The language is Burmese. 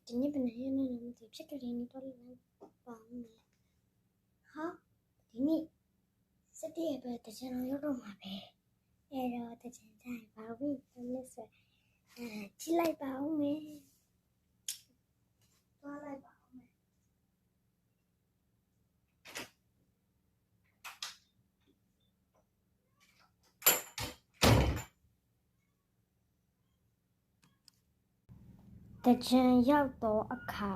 ဒီနေ့ဘယ်နှစ်ရက်နဲ့လဲမသိဖြစ်ကြတယ်နေတော့လည်းပါမယ်ဟာဒီနေ့17ရက်ပဲတကြံတော်ရောက်တော့မှာပဲအဲ့တော့တကြံတိုင်းဘာလို့လဲဆိုကြည့်လိုက်ပါဦးမယ်သွားလိုက်ပါဦးမယ်တကြံရောက်တော့အခါ